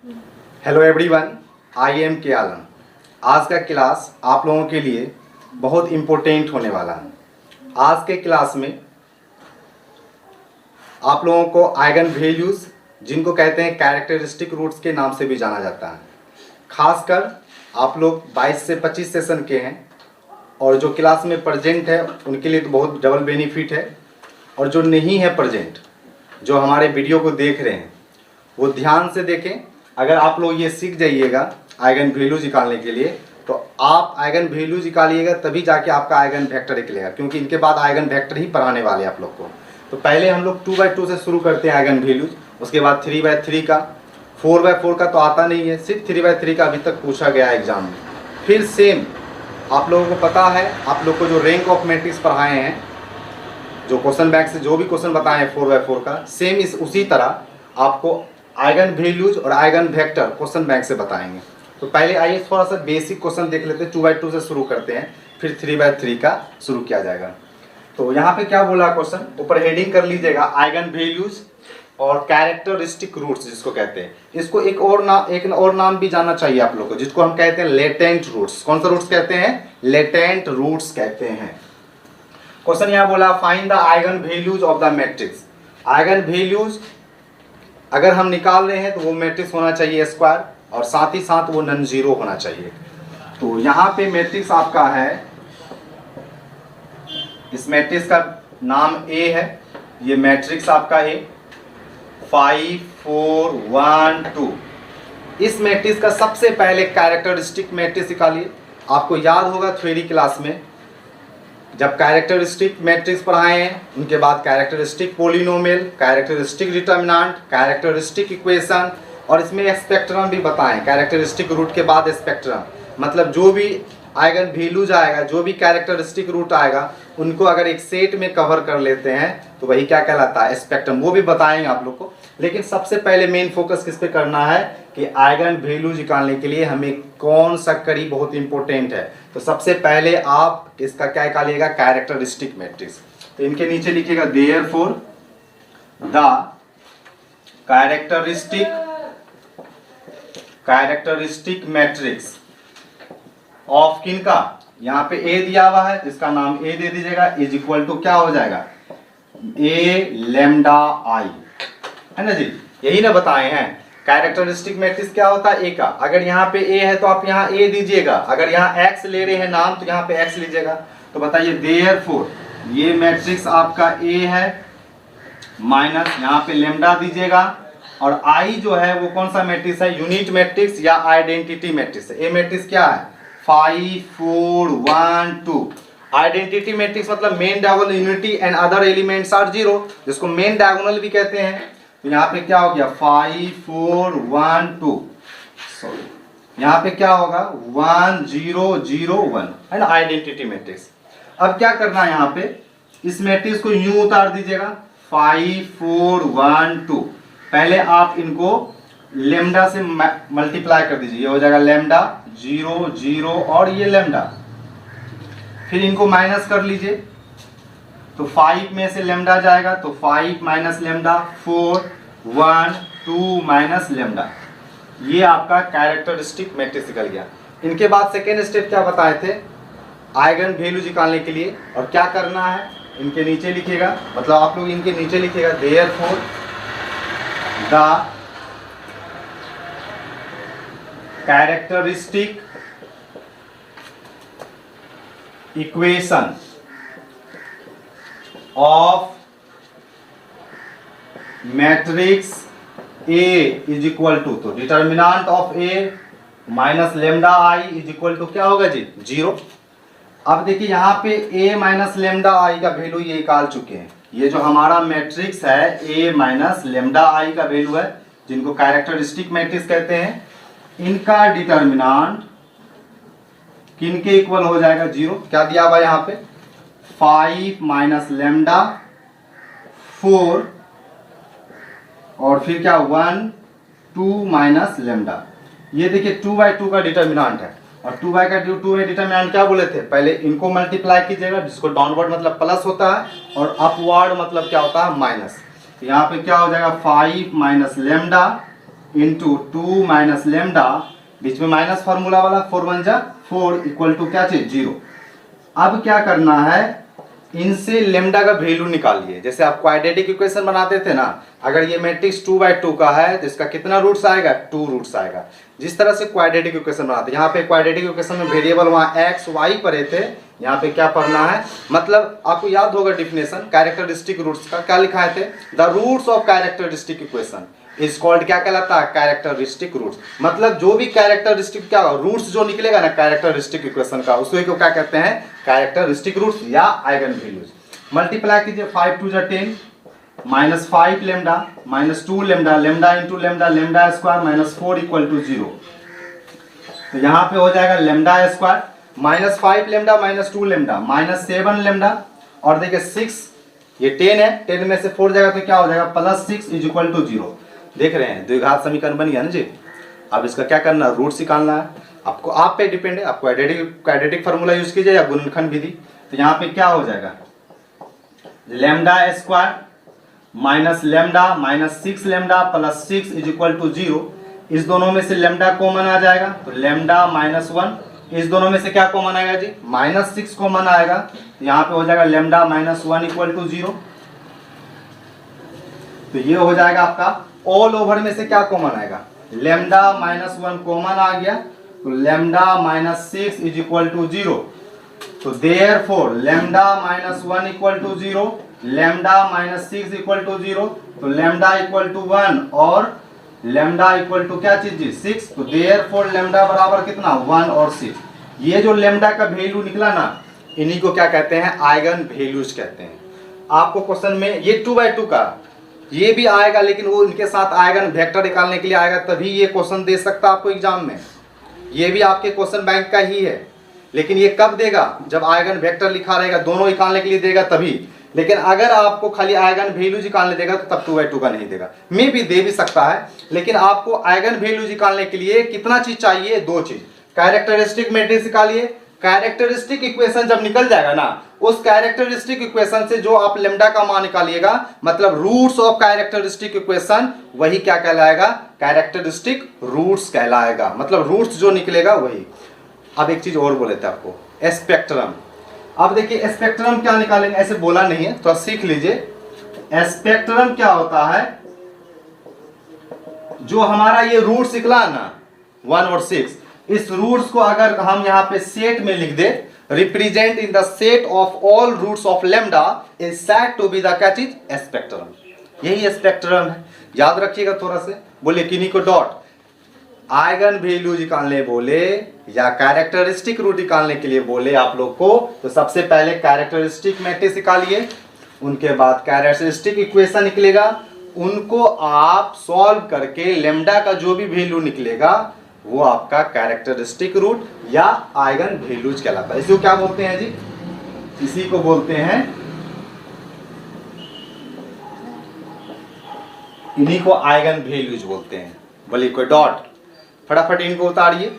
Hello everyone, I am के आलम। आज का क्लास आप लोगों के लिए बहुत इम्पोर्टेंट होने वाला है। आज के क्लास में आप लोगों को आइगन वैल्यूज़, जिनको कहते हैं कैरेक्टरिस्टिक रूट्स के नाम से भी जाना जाता है, खासकर आप लोग 22 से 25 सेशन के हैं और जो क्लास में प्रेजेंट है उनके लिए तो बहुत डबल बेनिफिट है, और जो नहीं है प्रेजेंट, जो हमारे वीडियो को देख रहे हैं, वो ध्यान से देखें। अगर आप लोग ये सीख जाइएगा आइगन वैल्यूज निकालने के लिए, तो आप आइगन वैल्यूज निकालिएगा तभी जाके आपका आइगन वेक्टर निकलेगा, क्योंकि इनके बाद आइगन वेक्टर ही पढ़ाने वाले हैं आप लोग को। तो पहले हम लोग 2x2 से शुरू करते हैं आइगन वैल्यूज, उसके बाद 3x3 का, 4x4 का तो आता नहीं है, सिर्फ 3x3 का अभी तक पूछा गया है एग्जाम में। फिर सेम आप लोगों को पता है, आप लोग को जो रैंक ऑफ मैट्रिक्स पढ़ाए हैं, जो क्वेश्चन बैंक से जो भी क्वेश्चन बताए हैं 4x4 का, सेम इस उसी तरह आपको आइगन वैल्यूज और आइगन वेक्टर क्वेश्चन बैंक से बताएंगे। तो पहले आइए थोड़ा सा बेसिक क्वेश्चन देख लेते हैं। 2x2 से शुरू करते हैं, फिर 3x3 का शुरू किया जाएगा। तो यहाँ पे क्या बोला क्वेश्चन, ऊपर हेडिंग कर लीजिएगा, आइगन वैल्यूज और कैरेक्टरिस्टिक रूट्स जिसको कहते हैं। इसको एक और नाम भी जानना चाहिए आप लोग को, जिसको हम कहते हैं लेटेंट रूट्स। कौन सा रूट्स कहते हैं? लेटेंट रूट्स कहते हैं। क्वेश्चन यहाँ बोला, find the eigen values of the matrix. Eigen values अगर हम निकाल रहे हैं तो वो मैट्रिक्स होना चाहिए स्क्वायर, और साथ ही साथ वो नॉन जीरो होना चाहिए। तो यहाँ पे मैट्रिक्स आपका है, इस मैट्रिक्स का नाम ए है, ये मैट्रिक्स आपका है 5 4 1 2। इस मैट्रिक्स का सबसे पहले कैरेक्टरिस्टिक मैट्रिक्स निकालिए। आपको याद होगा थ्योरी क्लास में जब कैरेक्टरिस्टिक मैट्रिक्स पढ़ाए हैं, उनके बाद characteristic polynomial, characteristic determinant, characteristic equation, और इसमें स्पेक्ट्रम भी बताएं। कैरेक्टरिस्टिक रूट के बाद स्पेक्ट्रम, मतलब जो भी आइगन वैल्यूज आएगा, जो भी कैरेक्टरिस्टिक रूट आएगा, उनको अगर एक सेट में कवर कर लेते हैं तो वही क्या कहलाता है? स्पेक्ट्रम। वो भी बताएंगे आप लोग को। लेकिन सबसे पहले मेन फोकस किस पे करना है कि आइगन वैल्यूज निकालने के लिए हमें कौन सा कड़ी बहुत इंपॉर्टेंट है। तो सबसे पहले आप इसका क्या निकालिएगा? Characteristic matrix. तो इनके नीचे लिखिएगा therefore the characteristic matrix of किनका, यहाँ पे ए दिया हुआ है, जिसका नाम ए दे दीजिएगा, इज इक्वल टू क्या हो जाएगा? ए लैम्डा आई, है ना जी? यही ना बताए हैं कैरेक्टरिस्टिक मैट्रिक्स क्या होता है? ए का। अगर यहाँ पे ए है तो आप यहाँ ए दीजिएगा, अगर यहाँ एक्स ले रहे हैं नाम तो यहाँ पे एक्स लीजिएगा। तो बताइए देयरफॉर ये मैट्रिक्स आपका ए है, माइनस यहाँ पे लैम्डा दीजिएगा, और आई जो है वो कौन सा मैट्रिक्स है? यूनिट मैट्रिक्स या आइडेंटिटी मैट्रिक्स है। ए मैट्रिक्स क्या है? 5 4 1 2। आइडेंटिटी मैट्रिक्स मतलब main diagonal unity and other elements are zero, जिसको मेन डायगोनल भी कहते हैं। तो यहाँ पे क्या हो गया? 5 4 1 2, सॉरी यहाँ पे क्या होगा? 1 0 0 1, है ना, आइडेंटिटी मैट्रिक्स। अब क्या करना है, यहाँ पे इस मैट्रिक्स को यूं उतार दीजिएगा, 5 4 1 2। पहले आप इनको लेम्डा से मल्टीप्लाई कर दीजिए, ये हो जाएगा लेम्डा 0 0 और ये लेम्डा। फिर इनको माइनस कर लीजिए, तो 5 में से लेम्डा जाएगा, तो 5 माइनस लेम्डा 4 1 2 माइनस लेम्डा। ये आपका कैरेक्टरिस्टिक मैट्रिक्स निकल गया। इनके बाद सेकेंड स्टेप क्या बताए थे? आइगन वैल्यू निकालने के लिए। और क्या करना है? इनके नीचे लिखिएगा, मतलब आप लोग इनके नीचे लिखिएगा therefore the characteristic equation of matrix A is equal to, तो determinant of A minus lambda I is equal to क्या होगा जी? 0। अब देखिए यहाँ पे a माइनस लेम्डा आई का वैल्यू ये निकाल चुके हैं। ये जो हमारा मैट्रिक्स है a माइनस लेम्डा आई का वैल्यू है, जिनको कैरेक्टरिस्टिक मैट्रिक्स कहते हैं, इनका डिटर्मिनेंट किनके इक्वल हो जाएगा? 0। क्या दिया हुआ यहाँ पे? 5 माइनस लेम्डा 4 और फिर क्या 1 2 माइनस लेम्डा। ये देखिए 2/2 का डिटर्मिनेंट है, और 2/2 में डिटर्मिनेंट क्या बोले थे? पहले इनको मल्टीप्लाई कीजिएगा, जिसको डाउनवर्ड मतलब प्लस होता है और अपवर्ड मतलब क्या होता है? माइनस। यहाँ पे क्या हो जाएगा? 5 minus lambda into 2 minus lambda, बीच में माइनस फार्मूला वाला 4 1 जा 4 इक्वल टू क्या चीज 0। अब क्या करना है, इनसे लेमडा का वैल्यू निकालिए। जैसे आप क्वाड्रेटिक इक्वेशन बनाते थे ना, अगर ये मैट्रिक्स 2/2 का है तो इसका कितना रूट्स आएगा, 2 रूट्स आएगा। जिस तरह से क्वाड्रेटिक इक्वेशन बनाते हैं, यहाँ पे क्वाड्रेटिक इक्वेशन में वेरिएबल वहाँ x y पढ़े थे, यहाँ पे क्या पढ़ना है, मतलब आपको याद होगा डिफिनेशन कैरेक्टरिस्टिक रूट्स का, क्या लिखाए थे, the roots of characteristic equation is called, क्या कहलाता है, कैरेक्टरिस्टिक रूट्स। मतलब जो भी कैरेक्टरिस्टिक क्या रूट्स जो निकलेगा ना कैरेक्टरिस्टिक इक्वेशन का, उसको क्या कहते हैं, कैरेक्टरिस्टिक रूट्स या आइगन वैल्यूज। मल्टीप्लाई कीजिए, 5 2 10 minus 5 lambda minus 2 lambda, lambda into lambda, lambda square minus 4 equal to 0। तो यहाँ पे हो जाएगा lambda square minus 5 lambda minus 2 lambda minus 7 lambda, और देखिए 6, ये 10 है, 10 में से 4 जाएगा तो क्या हो जाएगा, प्लस 6 इज इक्वल टू 0। देख रहे हैं द्विघात समीकरण बन गया ना जी। अब इसका क्या करना है, रूट्स निकालना है आपको, आप पे डिपेंड है, आप क्वाड्रेटिक फार्मूला यूज कीजिए या गुणनखंड विधि। तो यहाँ पे क्या हो जाएगा, lambda square minus lambda minus 6 lambda plus 6 is equal to 0। इस दोनों में से लेमडा कॉमन आ जाएगा तो लेमडा माइनस 1, इस दोनों में से क्या कॉमन आएगा जी, माइनस 6 कॉमन आएगा, तो यहाँ पे हो जाएगा लेमडा माइनस 1 इक्वल टू 0। तो ये हो जाएगा आपका ऑल ओवर में से क्या कॉमन आएगा, लेमडा माइनस 1 कॉमन आ गया, तो lambda minus 6 is equal to 0। तो therefore lambda minus 1 equal to 0, lambda minus 6 equal to 0, तो लेमडा इक्वल टू 1 और लेमडा इक्वल टू क्या चीज जी, 6। तो देयरफॉर लेमडा बराबर कितना, 1 और 6। ये जो लेमडा का वैल्यू निकला ना, इन्हीं को क्या कहते हैं, आइगन वैल्यूज कहते हैं। आपको क्वेश्चन में ये 2/2 का ये भी आएगा, लेकिन वो इनके साथ आइगन वेक्टर निकालने के लिए आएगा, तभी ये क्वेश्चन दे सकता आपको एग्जाम में। ये भी आपके क्वेश्चन बैंक का ही है, लेकिन ये कब देगा, जब आइगन वेक्टर लिखा रहेगा, दोनों निकालने के लिए देगा तभी। लेकिन अगर आपको खाली आइगन वैल्यू निकालने देगा तो तब 2/2 का नहीं देगा। मे भी दे भी सकता है, लेकिन आपको आइगन वैल्यू निकालने के लिए कितना चीज चाहिए, 2 चीज, कैरेक्टरिस्टिक मैट्रिक्स निकालिए। कैरेक्टरिस्टिक इक्वेशन जब निकल जाएगा ना, उस कैरेक्टरिस्टिक इक्वेशन से जो आप लेमडा का मान निकालिएगा, मतलब रूट्स ऑफ कैरेक्टरिस्टिक इक्वेशन, वही क्या कहलाएगा, कैरेक्टरिस्टिक रूट्स कहलाएगा, मतलब रूट्स जो निकलेगा वही। अब एक चीज और बोले थे आपको, स्पेक्ट्रम। अब देखिए स्पेक्ट्रम क्या निकालेंगे, ऐसे बोला नहीं है, तो सीख लीजिए। स्पेक्ट्रम क्या होता है, जो हमारा ये रूट्स निकला ना 1 और 6, इस रूट्स को अगर हम यहाँ पे सेट में लिख दे, represent in the set of all roots of lambda is said to be the क्या चीज, स्पेक्ट्रम। यही स्पेक्ट्रम है, याद रखिएगा थोड़ा से। बोले किन्हीं को डॉट, आइगन वैल्यू निकालने बोले या कैरेक्टरिस्टिक रूट निकालने के लिए बोले आप लोग को, तो सबसे पहले कैरेक्टरिस्टिक मैट्रिक्स निकालिए, उनके बाद कैरेक्टरिस्टिक इक्वेशन निकलेगा, उनको आप सॉल्व करके लेमडा का जो भी वैल्यू निकलेगा वो आपका कैरेक्टरिस्टिक रूट या आइगन वैल्यूज कहलाता है। इसको क्या बोलते हैं जी, इसी को बोलते हैं, इन्हीं को आइगन वैल्यूज बोलते हैं। बोलिए कोई डॉट, फटाफट इनको उतारिए।